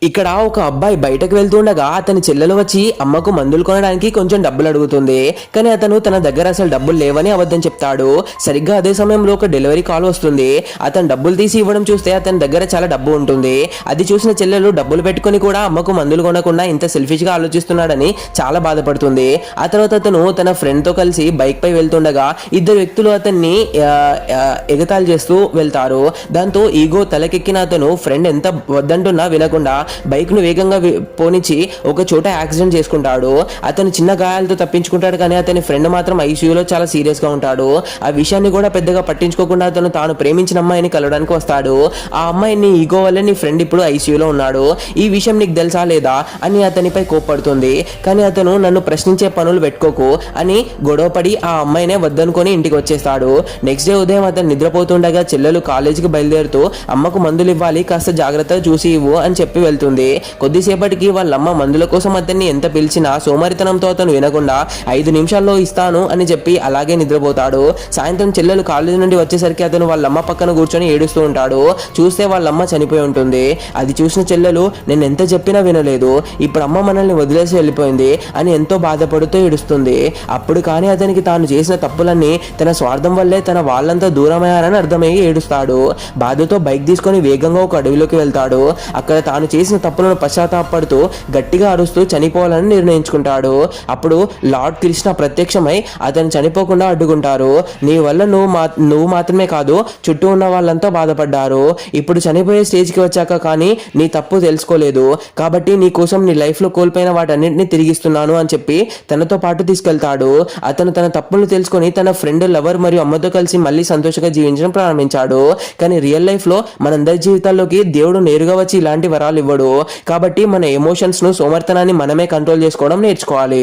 ఇక్కడ ఒక అబ్బాయి బయటకు వెళ్తుండగా అతని చెల్లెలు వచ్చి అమ్మకు మందులు కొనడానికి కొంచెం డబ్బులు అడుగుతుంది. కానీ అతను తన దగ్గర అసలు డబ్బులు లేవని అబద్ధం చెప్తాడు. సరిగ్గా అదే సమయంలో ఒక డెలివరీ కాల్ వస్తుంది. అతను డబ్బులు తీసి ఇవ్వడం చూస్తే అతని దగ్గర చాలా డబ్బు ఉంటుంది. అది చూసిన చెల్లెలు డబ్బులు పెట్టుకుని కూడా అమ్మకు మందులు కొనకుండా ఇంత సెల్ఫిష్ గా ఆలోచిస్తున్నాడని చాలా బాధపడుతుంది. ఆ తర్వాత అతను తన ఫ్రెండ్ తో కలిసి బైక్ పై వెళ్తుండగా ఇద్దరు వ్యక్తులు అతన్ని ఎగతాళి చేస్తూ వెళ్తారు. దాంతో ఈగో తలకెక్కిన అతను ఫ్రెండ్ ఎంత వద్దంటున్నా వినకుండా బైక్ ను వేగంగా పోనిచ్చి ఒక చోట యాక్సిడెంట్ చేసుకుంటాడు. అతను చిన్న గాయాలతో తప్పించుకుంటాడు. కానీ అతని ఫ్రెండ్ మాత్రం ఐసీయూలో చాలా సీరియస్ గా ఉంటాడు. ఆ విషయాన్ని కూడా పెద్దగా పట్టించుకోకుండా అతను తాను ప్రేమించిన అమ్మాయిని కలవడానికి వస్తాడు. ఆ అమ్మాయిని ఈగో వల్ల నీ ఫ్రెండ్ ఇప్పుడు ఐసీయూలో ఉన్నాడు, ఈ విషయం నీకు తెలుసా లేదా అని అతనిపై కోప్పడుతుంది. కానీ అతను నన్ను ప్రశ్నించే పనులు పెట్టుకోకు అని గొడవపడి ఆ అమ్మాయినే వద్దనుకొని ఇంటికి వచ్చేస్తాడు. నెక్స్ట్ డే ఉదయం అతను నిద్రపోతుండగా చెల్లెలు కాలేజీకి బయలుదేరుతూ అమ్మకు మందులు ఇవ్వాలి, కాస్త జాగ్రత్తగా చూసి ఇవ్వు అని చెప్పి వెళ్తుంది. కొద్దిసేపటికి వాళ్ళమ్మ మందుల కోసం అతన్ని ఎంత పిలిచినా సోమరితనంతో అతను వినకుండా 5 నిమిషాల్లో ఇస్తాను అని చెప్పి అలాగే నిద్రపోతాడు. సాయంత్రం చెల్లెలు కాలేజీ నుండి వచ్చేసరికి అతను వాళ్ళమ్మ పక్కన కూర్చొని ఏడుస్తూ ఉంటాడు. చూస్తే వాళ్ళమ్మ చనిపోయి ఉంటుంది. అది చూసిన చెల్లెలు నేను ఎంత చెప్పినా వినలేదు, ఇప్పుడు అమ్మ మనల్ని వదిలేసి వెళ్ళిపోయింది అని ఎంతో బాధపడుతూ ఏడుస్తుంది. అప్పుడు కానీ అతనికి తాను చేసిన తప్పులన్నీ తన స్వార్థం వల్లే తన వాళ్ళంతా దూరమయ్యారని అర్థమయ్యి ఏడుస్తాడు. బాధతో బైక్ తీసుకొని వేగంగా ఒక అడవిలోకి వెళ్తాడు. అక్కడ తాను చేసిన తప్పులను పశ్చాత్తాపడుతూ గట్టిగా అరుస్తూ చనిపోవాలని నిర్ణయించుకుంటాడు. అప్పుడు లార్డ్ కృష్ణ ప్రత్యక్షమై అతను చనిపోకుండా అడ్డుకుంటారు. నీ వల్ల నువ్వు మాత్రమే కాదు, చుట్టూ ఉన్న వాళ్ళంతా బాధపడ్డారు. ఇప్పుడు చనిపోయే స్టేజ్కి వచ్చాక కానీ నీ తప్పు తెలుసుకోలేదు, కాబట్టి నీ కోసం నీ లైఫ్లో కోల్పోయిన వాటన్నింటినీ తిరిగిస్తున్నాను అని చెప్పి తనతో పాటు తీసుకెళ్తాడు. అతను తన తప్పులు తెలుసుకొని తన ఫ్రెండ్, లవర్ మరియు అమ్మతో కలిసి మళ్ళీ సంతోషంగా జీవించడం ప్రారంభించాడు. కానీ రియల్ లైఫ్లో మనందరి జీవితాల్లోకి దేవుడు నేరుగా వచ్చి ఇలాంటి వరాలు ఇవ్వడు. కాబట్టి మన ఎమోషన్స్ ను, సోమర్థనాన్ని మనమే కంట్రోల్ చేసుకోవడం నేర్చుకోవాలి.